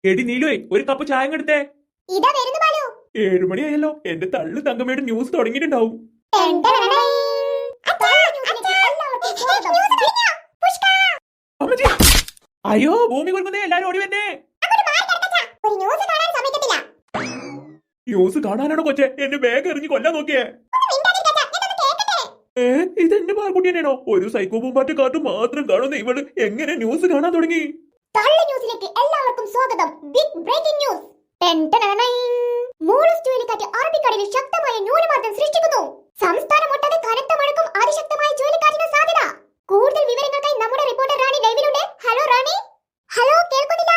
എടി നീലുവേ, ഒരു കപ്പ് ചായ എടുത്തേ. ഇതാ വരുന്നു ബാലു. 7 മണിയായല്ലോ. എന്റെ തള്ളു തങ്കമ്മയുടെ ന്യൂസ് തുടങ്ങിയിട്ടുണ്ടാവും. അമ്മച്ചി, അയ്യോ ഭൂമി കുലുക്കുന്നേ, എല്ലാരും ഓടി വന്നേ. ന്യൂസ് കാണാനാണോ കൊച്ചെ? എന്റെ ബാഗ് എറിഞ്ഞ് കൊല്ലാൻ നോക്കിയേ. ഇതെന്റെ പാർക്കുട്ടി തന്നെയാണോ? ഒരു സൈക്കോ പൂമ്പാറ്റ് കാട്ടു മാത്രം കാണുന്ന ഇവള് എങ്ങനെ ന്യൂസ് കാണാൻ തുടങ്ങി? ന്യൂസിലേക്ക് എല്ലാവർക്കും സ്വാഗതം. Big breaking news. മോളൂസ് ചുഴലിക്കാറ്റ് അറബിക്കടലിൽ ശക്തമായ ന്യൂനമർദ്ദം സൃഷ്ടിക്കുന്നു. സംസ്ഥാനമൊട്ടാകെ കനത്ത മഴയ്ക്കും അതിശക്തമായ ചുഴലിക്കാറ്റിന് സാധ്യത. കൂടുതൽ വിവരങ്ങൾക്കായി നമ്മുടെ റിപ്പോർട്ടർ റാണി ലൈവിലുണ്ട്. ഹലോ റാണി. ഹലോ, കേൾക്കുന്നില്ല.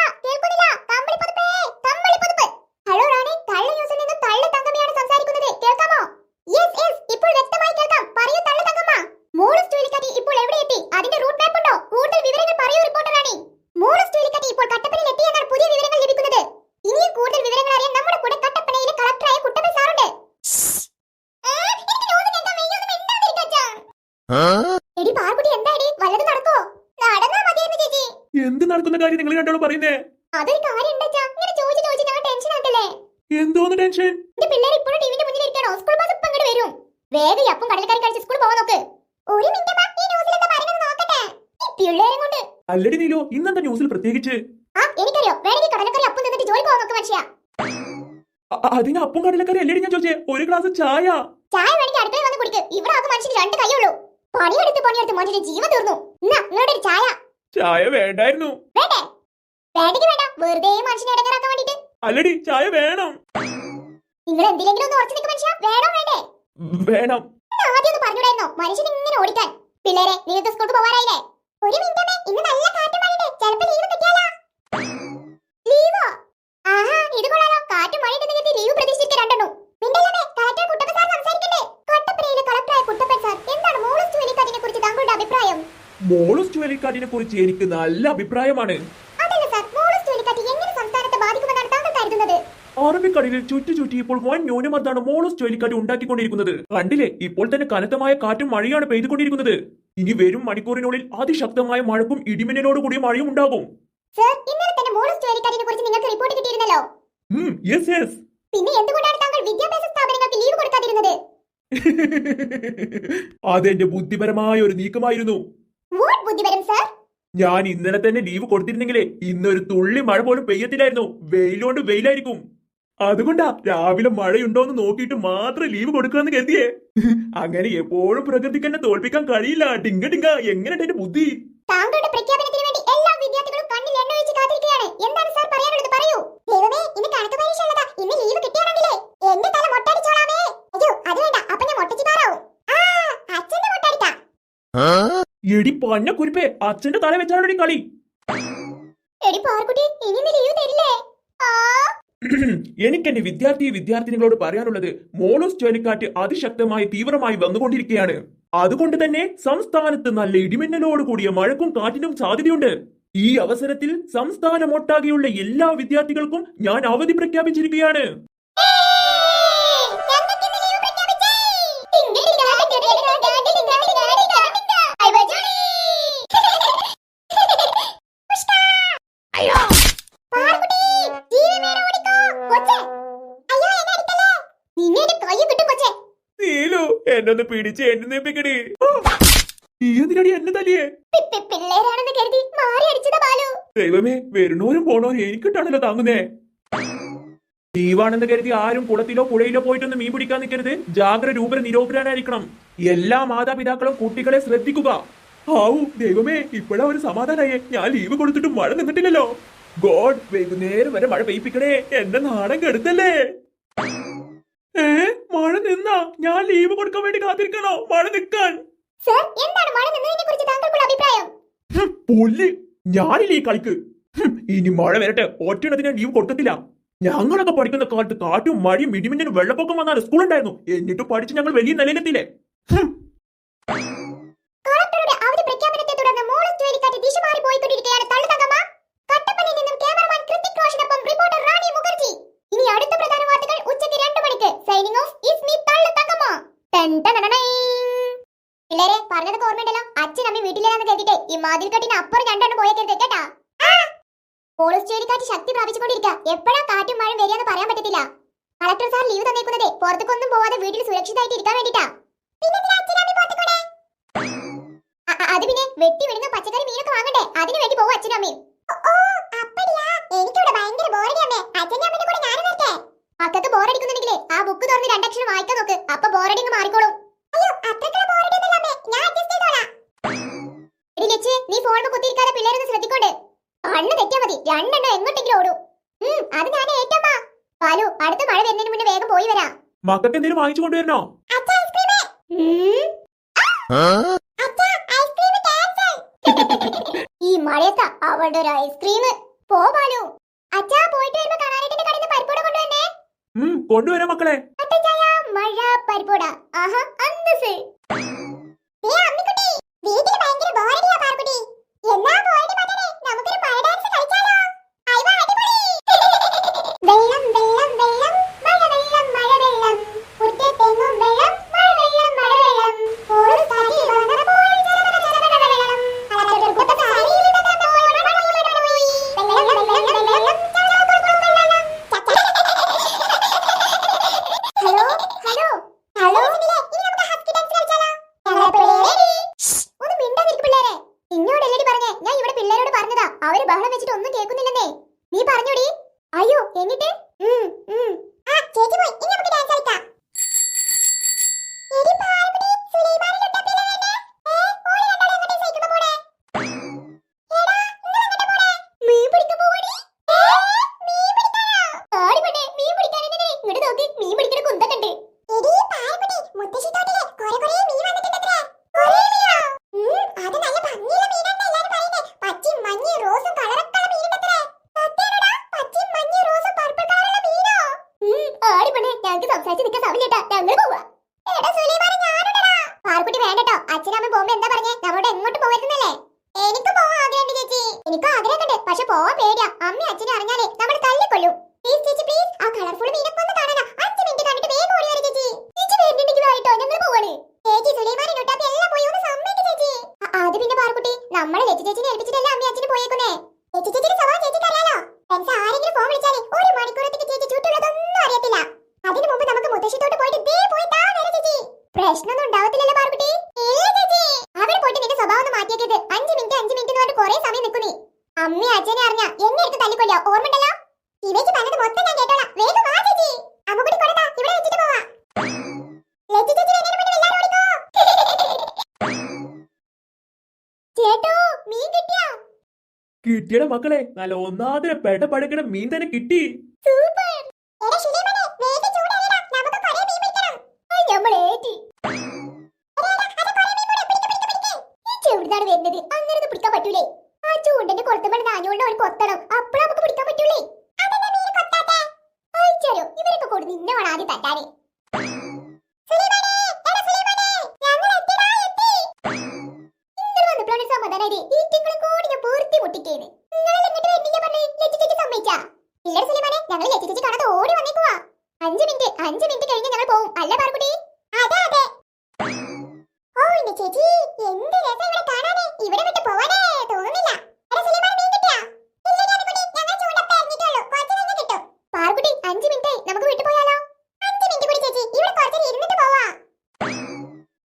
കമ്പിളിപ്പുതപ്പേ. ഹലോ റാണി, തള്ള ന്യൂസിൽ നിന്ന് തള്ള തങ്കമ്മയാണ് സംസാരിക്കുന്നത്. കേൾക്കാമോ? യെസ്, ഇപ്പോൾ വ്യക്തമായി കേൾക്കാം. പറയൂ തള്ള തങ്കമ്മ. മോളൂസ് ചുഴലിക്കാറ്റ് ഇപ്പോൾ എവിടെ എത്തി? അതിന്റെ റൂട്ട് മാപ്പ് ഉണ്ടോ? കൂടുതൽ വിവരങ്ങൾ പറയൂ റിപ്പോർട്ടർ റാണി. മോളൂസ് ചുഴലിക്കാറ്റ് ഇപ്പോൾ കട്ടപ്പനയിൽ എത്തിയെന്നാണ് പുതിയ വിവരങ്ങൾ ലഭിക്കുന്നത്. ഇനിയും കൂടുതൽ വിവരങ്ങൾ അറിയാൻ നമ്മുടെ കൂടെ കട്ടപ്പനയിലെ കളക്ടറായ കുട്ടപ്പൻ സാറുണ്ട്. എടി പാർക്കുട്ടി, എന്താടി വല്ലതും നടക്കോ? നടന്നാ മതിയെന്ന് ചേച്ചി. എന്ത് നടക്കുന്ന കാര്യം നിങ്ങൾ കണ്ടോളൂ പറയുന്നേ? അതൊരു കാര്യം ഉണ്ടച്ചാ. ഇങ്ങനെ ചോദിച്ച് ഞങ്ങൾ ടെൻഷൻ ആക്കല്ലേ. എന്തോന്ന് ടെൻഷൻ? എന്റെ പിള്ളേർ ഇപ്പോഴും ടിവിന്റെ മുന്നിൽ ഇരിക്കണോ? സ്കൂൾ ബസ് ഇപ്പം ഇങ്ങോട്ട് വരും. വേഗം അപ്പം കടലക്കറി കഴിച്ച് സ്കൂൾ പോവാൻ നോക്ക്. ഒരു മിനിറ്റ് ബാ, ഈ ന്യൂസിൽ എന്താ പറയുന്നത് നോക്കട്ടെ. ഈ പിള്ളേരെ കൊണ്ട്. അല്ലടി നീലോ, ഇന്നെന്താ ന്യൂസിൽ പ്രത്യേകിച്ച്? എനിക്കറിയോ, വേണമെങ്കിൽ കടലക്കറി അപ്പം നിന്നിട്ട് ജോലി പോവാൻ നോക്ക് മനുഷ്യ. അതിന് അപ്പം കടലക്കറി അല്ലേടി ഞാൻ ചോദിച്ചേ. ഒരു ഗ്ലാസ് ചായ. ചായ വേണമെങ്കിൽ അടുക്കളയിൽ വന്ന് കുടിക്ക്. ഇവിടെ ആകെ മനുഷ്യന് 2 കൈയുള്ളൂ. പണിയെടുത്ത് മനുഷ്യന്റെ ജീവൻ തീർന്നു. നിങ്ങളുടെ ഒരു ചായ. ചായ വേണ്ടായിരുന്നു. വേണ്ടേ? വേണ്ടെങ്കിൽ വേണ്ട, വെറുതെ മനുഷ്യനെ ഇടങ്ങേറാക്കാൻ വേണ്ടിട്ട്. അല്ലടി, ചായ വേണം. നിങ്ങൾ എന്തിലെങ്കിലും ഒന്ന് ഉറച്ചു നിൽക്കും മനുഷ്യ. വേണോ വേണ്ടേ? വേണം. ആദ്യം ഒന്ന് പറഞ്ഞൂടായിരുന്നോ മനുഷ്യൻ ഇങ്ങനെ ഓടിക്കാൻ? പിള്ളേരെ, നിങ്ങൾക്ക് സ്കൂൾക്ക് പോവാറായില്ലേ? ഒരു മിനിറ്റ്, ഇന്ന് നല്ല കാറ്റും മഴയുണ്ട്. ചിലപ്പോൾ ലീവ് കിട്ടിയാലോ? ലീവോ? ആഹാ, ഇത് കൊള്ളാലോ. കാറ്റും മഴയുണ്ടെന്ന് കരുതി ലീവ് പ്രതീക്ഷിച്ചിരിക്കുക രണ്ടെണ്ണു. മിണ്ടല്ലേ, കളക്ടർ കുട്ടപ്പൻ സാർ സംസാരിക്കണ്ടേ? കട്ടപ്പനയിലെ കളക്ടറായ കുട്ടപ്പൻ സാർ, എന്താണ് മോളൂസ് ചുഴലിക്കാറ്റിനെ കുറിച്ച് താങ്കളുടെ അഭിപ്രായം? മോളൂസ് ചുഴലിക്കാറ്റിനെ കുറിച്ച് എനിക്ക് നല്ല അഭിപ്രായമാണ്. അതല്ല സാർ, മോളൂസ് ചുഴലിക്കാറ്റ് എങ്ങനെ സംസ്ഥാനത്തെ ബാധിക്കുമെന്നാണ് താങ്കൾ കരുതുന്നത്? അറബിക്കടലിൽ ചുറ്റി ഇപ്പോൾ വൻ ന്യൂനമർദ്ദമാണ് മോളൂസ് ചുഴലിക്കാറ്റ് ഉണ്ടാക്കിക്കൊണ്ടിരിക്കുന്നത്. കണ്ടില്ലേ, ഇപ്പോൾ തന്നെ കനത്തമായ കാറ്റും മഴയാണ് പെയ്തുകൊണ്ടിരിക്കുന്നത്. ഇനി വരും മണിക്കൂറിനുള്ളിൽ അതിശക്തമായ മഴക്കും ഇടിമിന്നലോട് കൂടിയ മഴയും ഉണ്ടാകും. സർ, ഇന്നലെ തന്നെ മോളൂസ് ചുഴലിക്കാറ്റിനെ കുറിച്ച് നിങ്ങൾക്ക് റിപ്പോർട്ട് കിട്ടിയിരുന്നല്ലോ. യെസ്. പിന്നെ എന്തുകൊണ്ടാണ് താങ്കൾ വിദ്യാഭ്യാസ സ്ഥാപനങ്ങൾക്ക് ലീവ് കൊടുക്കാതിരുന്നത്? അതെന്റെ ബുദ്ധിപരമായ ഒരു നീക്കമായിരുന്നു. What ബുദ്ധിപരം sir? ഞാൻ ഇന്നലെ തന്നെ ലീവ് കൊടുത്തിരുന്നെങ്കിലേ ഇന്നൊരു തുള്ളി മഴ പോലും പെയ്യത്തില്ലായിരുന്നു. വെയിലോണ്ട് വെയിലായിരിക്കും. അതുകൊണ്ടാ രാവിലെ മഴയുണ്ടോന്ന് നോക്കിയിട്ട് മാത്രം ലീവ് കൊടുക്കാന്ന് കരുതിയേ. അങ്ങനെ എപ്പോഴും പ്രകൃതിക്ക് എന്നെ തോൽപ്പിക്കാൻ കഴിയില്ല. ടിങ്ക എങ്ങനെ എന്റെ ബുദ്ധി? താങ്കളുടെ പ്രഖ്യാപനത്തിന് വേണ്ടി എല്ലാ വിദ്യാർത്ഥികളും കണ്ണിൽ എണ്ണ ഒഴിച്ച് കാത്തിരിക്കുകയാണ്. എന്താണ് സാർ പറയാനുള്ളത്? പറയൂ. ദൈവമേ, ഇന്ന് കണക്ക് പരീക്ഷ ഉള്ളതാ. ഇന്ന് ലീവ് കിട്ടിയാണെങ്കിലേ എന്റെ തല മൊട്ടടിച്ചോളാമേ. അയ്യോ, അത് വേണ്ട, അപ്പൊ ഞാൻ മൊട്ടച്ചിതാറാവും. അച്ഛന്റെ മൊട്ടടിക്കാം. എടി പഞ്ഞ കുരിപ്പേ, അച്ഛന്റെ തല വെച്ചാണോ കളി? എടി പാർക്കുട്ടി, ഇനി ലീവ് തരില്ലേ? എനിക്കെന്റെ വിദ്യാർത്ഥിനികളോട് പറയാനുള്ളത്, മോളൂസ് ചുഴലിക്കാറ്റ് അതിശക്തമായി തീവ്രമായി വന്നുകൊണ്ടിരിക്കുകയാണ്. അതുകൊണ്ട് തന്നെ സംസ്ഥാനത്ത് നല്ല ഇടിമിന്നലോട് കൂടിയ മഴക്കും കാറ്റിനും സാധ്യതയുണ്ട്. ഈ അവസരത്തിൽ സംസ്ഥാനമൊട്ടാകെയുള്ള എല്ലാ വിദ്യാർത്ഥികൾക്കും ഞാൻ അവധി പ്രഖ്യാപിച്ചിരിക്കുകയാണ്. എന്നൊന്ന് പിടിച്ച് എണ്ണേപ്പിക്കടി. നീ എന്തിനടി എന്നെ തല്ലിയേ? പിള്ളേരാണെന്ന് കരുതി മാറി അടിച്ചതാ ബാലു. ദൈവമേ, വരുന്നോരും പോണോരും എനിക്കിട്ടാണല്ലോ താങ്ങുന്നേ. ലീവാണെന്ന് കരുതി ആരും കുളത്തിലോ പുഴയിലോ പോയിട്ടൊന്ന് മീൻ പിടിക്കാൻ നിൽക്കരുത്. ജാഗ്രത നിരോധനായിരിക്കണം. എല്ലാ മാതാപിതാക്കളും കുട്ടികളെ ശ്രദ്ധിക്കുക. ആവൂ ദൈവമേ, ഇപ്പോഴാ ഒരു സമാധാനായേ. ഞാൻ ലീവ് കൊടുത്തിട്ട് മഴ നിന്നിട്ടില്ലല്ലോ. ഗോഡ്, വൈകുന്നേരം വരെ മഴ പെയ്യിപ്പിക്കണേ. എന്റെ നാടൻ കെടുത്തല്ലേ. മഴ നിന്നാ ഞാൻ ലീവ് കൊടുക്കാൻ വേണ്ടി കാത്തിരിക്കണോ? മഴ നിൽക്കാൻ. സർ, എന്താണ് മഴ നിന്നതിനെക്കുറിച്ച് താങ്കൾക്കുള്ള അഭിപ്രായം? പുല്ല്, ഞാനില്ലേ ഈ കളിക്ക്. ഇനി മഴ വരട്ടെ, ഒറ്റണത്തിന് ഞാൻ ലീവ് കൊടുക്കത്തില്ല. ഞങ്ങളൊക്കെ പഠിക്കുന്ന കാലത്ത് കാറ്റും മഴയും ഇടിമിന്നലും വെള്ളപ്പൊക്കം വന്നാൽ സ്കൂൾ ഉണ്ടായിരുന്നു. എന്നിട്ട് പഠിച്ച് ഞങ്ങൾ വലിയ നിലയിലെത്തില്ലേ. കളക്ടറുടെ അവധി പ്രഖ്യാപനത്തെ തുടർന്ന് മോളൂസ് ചുഴലിക്കാറ്റ് ദിശ മാറി പോയിക്കൊണ്ടിരിക്കുകയാണ്. തള്ളു തങ്കമ്മ. കട്ടപ്പനയിൽ നിന്നും ക്യാമറമാൻ കൃതിക് റോഷനൊപ്പം റിപ്പോർട്ടർ റാണി മുഖർജി. ഇനി അടുത്ത പ്രധാന വാർത്തകൾ ഉച്ചയ്ക്ക് 2 മണിക്ക്. സൈനിങ് ഓഫ് ഈസ് മീ തള്ളു തങ്കമ്മ. പിള്ളേരെ, പറഞ്ഞതൊക്കെ ഓർമ്മയുണ്ടല്ലോ. അച്ഛൻ അമ്മ വീട്ടിലേതാന്ന് കേട്ടിട്ട് ഈ മാതിൽ കെട്ടിന് അപ്പുറം 2 പോയേക്കരുത് കേട്ടാ. മോളൂസ് ചുഴലിക്കാറ്റ് ശക്തി പ്രാപിച്ചുകൊണ്ടിരിക്കുക. എപ്പോഴാ കാറ്റും മഴയും വരികയെന്ന് പറയാൻ പറ്റത്തില്ല. കളക്ടർ സാർ ലീവ് തന്നേക്കുന്നത് പുറത്തേക്കൊന്നും പോവാതെ വീട്ടിൽ സുരക്ഷിതമായിട്ട് ഇരിക്കാൻ വേണ്ടിട്ടാ. അത് പിന്നെ വെട്ടി വിടുന്ന പച്ചക്കറി മീനൊക്കെ വാങ്ങണ്ടേ, അതിനു വേണ്ടി പോവും അച്ഛനും അമ്മയും. മക്കൾക്ക് ബോറടിക്കുന്നുണ്ടെങ്കിലേ ആ ബുക്ക് തുറന്ന് രണ്ടക്ഷരം വായിക്കാൻ നോക്ക്. അപ്പൊ ബോറടിങ് മാറിക്കോളും. നീ ഫോണിൽ കുത്തിയിരിക്കാതെ പിള്ളേരൊന്ന് ശ്രദ്ധിക്കോണ്ട്. കണ്ണ് തെറ്റിയാ മതി, രണ്ടെണ്ണം എങ്ങോട്ടെങ്കിലും ഓടും. അത് ഞാൻ ഏറ്റമ്മ. പാലു, അടുത്ത മഴ വരുന്നതിന് മുന്നേ വേഗം പോയി വരാം. മക്കൾക്ക് എന്തെങ്കിലും വാങ്ങിച്ചു കൊണ്ടുവരണോ? ഈ മഴയത്ത അവളുടെ ഒരു ഐസ്ക്രീം. പോ പാലു. അച്ഛാ, പോയിട്ട് വരുമ്പോ കാണാനായിട്ട് കടയിൽ നിന്ന് പരിപ്പോട കൊണ്ടുവന്നേ. കൊണ്ടുവരാം മക്കളെ. കട്ടൻ ചായ, മഴ, പരിപ്പോട. ആഹാ, അന്തസ്. വീട്ടിൽ ഭയങ്കര ബോറടിയാ പാർക്കുട്ടി. എന്നാ ബോറടി പറ്റണേ, നമുക്കൊരു മഴ ഡാൻസ് കളിച്ചാലോ? അയ്യോ, അടിപൊളി. വെള്ളം വെള്ളം വെള്ളം, മഴ വെള്ളം മഴ വെള്ളം, മുറ്റത്തെങ്ങും വെള്ളം, മഴ വെള്ളം മഴ വെള്ളം, ഒരു കാറ്റിൽ വന്നപ്പോൾ ജലമഴ ജലമഴ വെള്ളം, അലകൾ കൊട്ട സാരിയിൽ നടന്നപ്പോൾ മഴ മഴ പോയി, വെള്ളം വെള്ളം വെള്ളം വെള്ളം, ചാലാകുളം വെള്ളം. ഹലോ ഹലോ ഹലോ, ഇനി നമുക്ക് ഹസ്കി ഡാൻസ് കളിച്ചാലോ? ഞങ്ങളെ പിള്ളേരെ ഒന്ന് മിണ്ടാതിരിക്ക് പിള്ളേരെ. ഇന്നോടല്ലടി പറഞ്ഞേ, ഞാൻ ഇവിടെ പിള്ളേരോട് പറഞ്ഞതാ. അവര് ബഹളം വെച്ചിട്ട് ഒന്നും കേൾക്കുന്നില്ലെന്നേ. നീ പറഞ്ഞോടി. അയ്യോ, എന്നിട്ട് ചേച്ചി പോയി. ഇനി നമുക്ക് ഡാൻസ് കളിക്കാം. എടി പാർവതി, സുലൈമാനെ ലുട്ടാപ്പിയിലെ വേണ്ടേ? ഓളി രണ്ടാളും എങ്ങോട്ടേ സൈക്കിളിൽ പോണേ? എടാ, നിങ്ങൾ എങ്ങോട്ടാ പോണേ? മീൻ പിടിക്കാൻ പോവാടി. മീൻ പിടിക്കാനോ? ആടി പെണ്ണേ, മീൻ പിടിക്കാനെന്നെ. ഇങ്ങോട്ട് നോക്ക്, മീൻ പിടിക്കണ കുന്തക്കുണ്ട്. എടി പാർവതി, മുത്തശ്ശി തോട്ടിലെ കുറേ മീൻ വന്നിട്ടുണ്ടത്രേ. കുറേ മീനോ? അത് നല്ല ഭംഗിയുള്ള മീനാണെന്ന് എല്ലാരും പറയുന്നേ. പച്ചയും മഞ്ഞയും റോസും കളറൊക്കെ ഉള്ള മീനുണ്ടത്രേ. സത്യാണോടാ? പച്ചയും മഞ്ഞയും റോസും പർപ്പിൾ കളറുള്ള മീനോ? ആടി പെണ്ണേ, ഞങ്ങൾക്ക് സംസാരിച്ച് നിൽക്കാൻ സമയമില്ലട്ടാ. ഞങ്ങൾ പോവാ. എടാ സുലൈമാനെ, ഞാനുണ്ടടാ. പാർക്കുട്ടി വേണ്ടട്ടോ. അച്ഛനമ്മ പോകുമ്പോ എന്താ പറഞ്ഞേ? നമ്മളോട് എങ്ങോട്ട് പോകരുതെന്നല്ലേ? എനിക്ക് പോവാൻ ആഗ്രഹമുണ്ട് ചേച്ചി. എനിക്കും ആഗ്രഹമുണ്ട്, പക്ഷെ പോവാൻ പേടിയാ. അമ്മ അച്ഛനെ അറിഞ്ഞാലേ നമ്മൾ തല്ലിക്കൊല്ലും. പ്ലീസ് ചേച്ചി, പ്ലീസ്. ആ കളർഫുൾ മീനൊക്കെ ഒന്ന് കാണാനാ. 5 മിനിറ്റ് കണ്ടിട്ട് വേഗം ഓടി വരെ ചേച്ചി. ചേച്ചി വരുന്നുണ്ടെങ്കിലും ആയിട്ടോ, ഞങ്ങൾ പോവാണ്. ചേച്ചി, സുലൈമാനെ ലുട്ടാപ്പി എല്ലാം പോയി, ഒന്ന് സമ്മതിക്ക് ചേച്ചി. അത് പിന്നെ പാർക്കുട്ടി, നമ്മളെ ലച്ചു ചേച്ചിനെ ഏൽപ്പിച്ചിട്ടല്ലേ അമ്മ അച്ഛന് പോയേക്കുന്നേ. ലച്ചു ചേച്ചിയുടെ സ്വഭാവം ചേച്ചിക്ക് അറിയാലോ. ഫ്രണ്ട്സ് ആരെങ്കിലും ഫോൺ വിളിച്ചാലേ 1 മണിക്കൂറത്തേക്ക് ചേച്ചി ചുറ്റുള്ളതൊന്നും അറിയത്തില്ല. അതിനു മുമ്പ് നമുക്ക് മുത്തശ്ശിത്തോട്ട് പോയിട്ട് ദേ പോയി താ വരെ ചേച്ചി. പ്രശ്നമൊന്നും ഉണ്ടാവത്തില്ലല്ലോ പാർക്കുട്ടി? ഇല്ല ചേച്ചി. അവിടെ പോയിട്ട് നിന്റെ സ്വഭാവം ഒന്ന് മാറ്റിയേക്കരുത്. 5 മിനിറ്റ് എന്ന് പറഞ്ഞിട്ട് കുറെ സമയം നിൽക്കുന്നേ. അമ്മ അച്ഛനെ അറിഞ്ഞ എന്നെ എടുത്ത് തല്ലിക്കൊല്ലോ, ഓർമ്മണ്ടല്ലോ? ഇവച്ച് പറഞ്ഞത് മൊത്തം ഞാൻ കേട്ടോളാം. വേഗം വാ ചേച്ചി. അമ്മുകുട്ടി കൊടുത്താ ഇവിടെ വെച്ചിട്ട് പോവാ. ലച്ചു ചേച്ചി വരുന്നതിന് മുന്നേ എല്ലാവരും ഓടിക്കോ. ചേട്ടോ, മീൻ കിട്ടിയോ? കിട്ടിയട മക്കളെ, നല്ല ഒന്നാതിര പെട പഴക്കണ മീൻ തന്നെ കിട്ടി. സൂപ്പർ. എടാ സുലൈമാനെ, വേഗം ചൂടായിടാ. നമുക്ക് കുറേ മീൻ പിടിക്കണം. നമ്മൾ ഏറ്റി. എവിടുന്നാണ് വരുന്നത്? അങ്ങനെ പിടിക്കാൻ പറ്റൂലേ? ആ ചൂണ്ടന്റെ കൊളുത്തുമ്പോൾ നാഞ്ഞുകൊണ്ട് ഒരു കൊത്തണം. അപ്പോഴാ നമുക്ക് പിടിക്കാൻ പറ്റൂലേ? അയച്ചാലോ, ഇവരൊക്കെ കൂടി നിന്നെ വേണം ആദ്യം തട്ടാനേ. സമാധാനായി ഈറ്റിങ്ങളും കൂടി ഞാൻ പൂർത്തി മുട്ടിക്കേന്. നിങ്ങൾ എങ്ങോട്ട് വരുന്നില്ല പറഞ്ഞേ? ലച്ചു ചേച്ചി സമ്മതിച്ചാ? ഇല്ല സുലൈമാനെ, ഞങ്ങൾ ലച്ചു ചേച്ചി കാണാതെ ഓടി വന്നേക്കുവാ. 5 മിനിറ്റ് കഴിഞ്ഞ് ഞങ്ങൾ പോവും. അല്ല പാർക്കുട്ടി? അതെ അതെ. ഓ എന്റെ ചേച്ചി, എന്ത് രസം ഇവിടെ കാണാനേ. ഇവിടെ വിട്ട് പോവാനേ തോന്നുന്നില്ല. എടാ സുലൈമാനെ, മീൻ കിട്ടിയാ? ഇല്ല ഞാനിക്കുട്ടി, ഞങ്ങൾ ചൂണ്ടപ്പ ഇറങ്ങിയിട്ടുള്ളൂ. കുറച്ച് കഴിഞ്ഞ് കിട്ടും. പാർക്കുട്ടി, 5 മിനിറ്റ് നമുക്ക് വിട്ടു പോയാലോ? 5 മിനിറ്റ് കൂടി ചേച്ചി, ഇവിടെ കുറച്ച് ഇരുന്നിട്ട് പോവാ.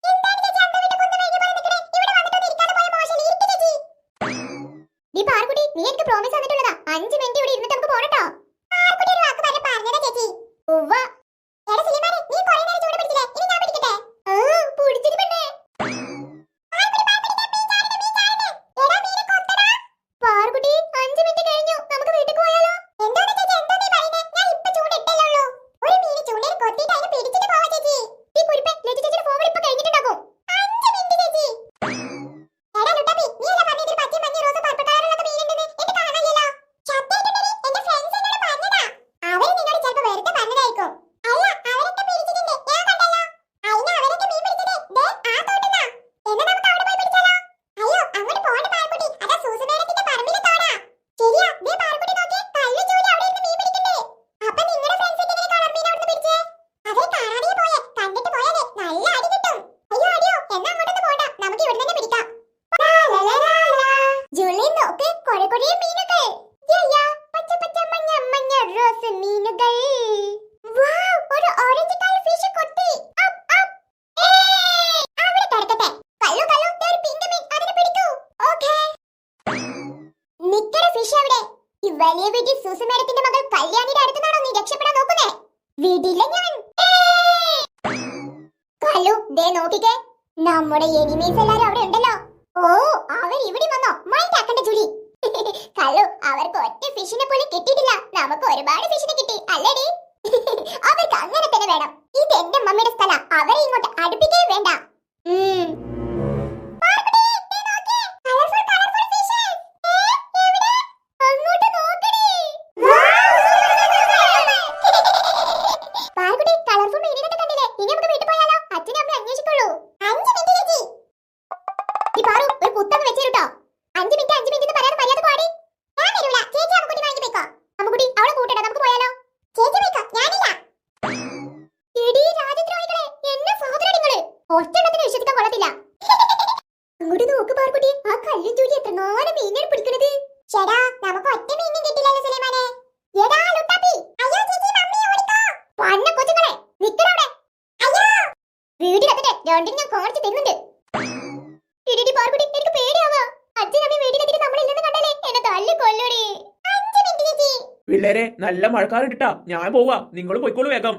എന്താണ് ചേച്ചി അമ്മ വീട്ടിൽ കൊന്നു കഴിഞ്ഞ് പോയി നിൽക്കണേ? ഇവിടെ വന്നിട്ടൊന്നും ഇരിക്കാതെ പോയ മോശം. ഇരിക്ക് ചേച്ചി. നീ പാർക്കുട്ടി, നീ എനിക്ക് പ്രോമിസ് തന്നിട്ടുള്ളതാ. 5 മിനിറ്റ് ഇവിടെ ഇരുന്നിട്ട് നമുക്ക് പോണട്ടോ. പാർക്കുട്ടി ഒരു വാക്ക് പറഞ്ഞ സന്തോഷ മീനുകൾ. വൗ, ഒരു ഓറഞ്ച് കളർ ഫിഷ് കൊത്തി. Up up. ഏയ്, അവിടെ കിടക്കട്ടെ. കല്ലു കല്ലു, ദേ ഒരു പിങ്ക് മീൻ, അതിനെ പിടിക്കൂ. ഓക്കേ. നിക്കടെ ഫിഷ് അവിടെ. ഈ വലിയ വീട്ടിൽ സൂസു മേഡത്തിന്റെ മകൾ കല്യാണിയുടെ അടുത്തുനിന്നാണോ നീ രക്ഷപ്പെടാൻ നോക്കുന്നേ? വിടില്ല ഞാൻ. ഏയ്. കല്ലു, ദേ നോക്കിക്കേ. നമ്മുടെ എനിമീസ് എല്ലാരും അവിടെ ഉണ്ടല്ലോ. ഓ, അവർ ഇവിടെ വന്നോ? മൈൻഡ് ആക്കണ്ട ജൂലി. കല്ലു, അവർക്ക് ഒറ്റ ഫിഷിനെ പോലും കിട്ടിയിട്ടില്ല. നമുക്ക് ഒരുപാട് ഫിഷിനെ കിട്ടി അല്ലേടി? അവർക്ക് അങ്ങനെ തന്നെ വേണം. ഇത് എന്റെ മമ്മിയുടെ സ്ഥലം. അവരെ ഇങ്ങോട്ട് അടുപ്പിക്കേ വേണ്ട. പിള്ളേരെ, നല്ല മഴക്കാറുണ്ടിട്ടാ. ഞാൻ പോവാ, നിങ്ങൾ പോയിക്കോളൂ വേഗം.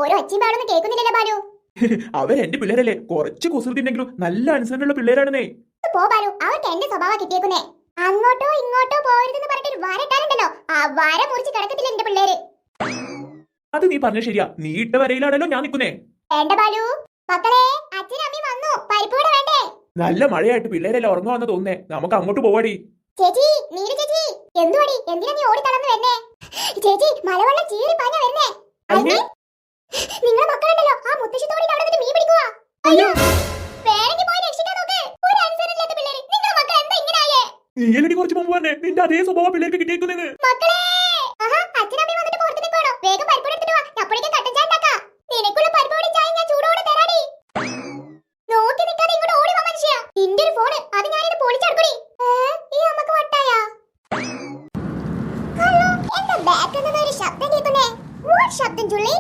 ഓരോ ഒച്ചയും പാടൊന്നും കേൾക്കുന്നില്ലല്ലോ ബാലു. അവരെന്റെ പിള്ളേരല്ലേ, കുറച്ച് കുസൃതിണ്ടെങ്കിലും നല്ല അനുസരണമുള്ള പിള്ളേരാണെന്നേ. പോ ബാലു, അവർക്ക് എന്റെ സ്വഭാവം കിട്ടിയേക്കുന്നേ. അങ്ങോട്ടോ ഇങ്ങോട്ടോ പോരുതെന്ന് പറഞ്ഞിട്ട് വര ഇട്ടാലുണ്ടല്ലോ, ആ വര മുറിച്ച് കിടക്കത്തില്ല എന്റെ പിള്ളേര്. അത് നീ പറഞ്ഞ ശരിയാ. നീ ഇട്ട വരയിലാണല്ലോ ഞാൻ നിക്കുന്നേ. വേണ്ട ബാലു. മക്കളെ, അച്ഛനും അമ്മയും വന്നു. പരിപ്പൂടെ വേണ്ടേ? നല്ല മഴയായിട്ട് പിള്ളേരെല്ലാം ഉറങ്ങുവാന്ന് തോന്നുന്നേ. നമുക്ക് അങ്ങോട്ട് പോവാടി. ചേച്ചി, നീല ചേച്ചി, എന്തുവാടി? എന്തിനാ നീ ഓടി തളർന്നു വരുന്നേ? ചേച്ചി, മലവെള്ളം ചീറി പാഞ്ഞ വരുന്നേ. നിങ്ങളെ മക്കളുണ്ടല്ലോ, ആ മുത്തശ്ശിത്തോടി അവിടെ നിന്ന് മീൻ പിടിക്കുവാ. അയ്യോ, വേണമെങ്കിൽ പോയി രക്ഷിക്കാൻ നോക്ക്. ഒരു അനുസരണയില്ലാത്ത പിള്ളേര്. നിങ്ങളെ മക്കൾ എന്താ ഇങ്ങനായേ? നീയല്ലടി കുറച്ച് മുമ്പ് പറഞ്ഞേ നിന്റെ അതേ സ്വഭാവം പിള്ളേർക്ക് കിട്ടിയേക്കുന്നേ. മക്കളെ, അച്ഛനമ്മയും വന്നിട്ട് പുറത്ത് നിൽക്കണോ? വേഗം പരിപ്പ് എടുത്തിട്ട് വാ. അപ്പോഴേക്കും കട്ടൻ ചായ ഉണ്ടാക്കാം. നിനക്കുള്ള പരിപ്പോടി ചായ ഞാൻ ചൂടോടെ തരാടി. നോക്കി നിൽക്കാതെ ഇങ്ങോട്ട് ഓടി വാ മനുഷ്യ. നിന്റെ ഒരു ഫോണ്, അത് ഞാനിത് പൊളിച്ചെടുക്കടി. ഈ അമ്മക്ക് വട്ടായാ? ഹലോ, എന്താ ബാക്കിൽ നിന്ന് ഒരു ശബ്ദം കേൾക്കുന്നേ? വാട്ട് ശബ്ദം ജുള്ളി?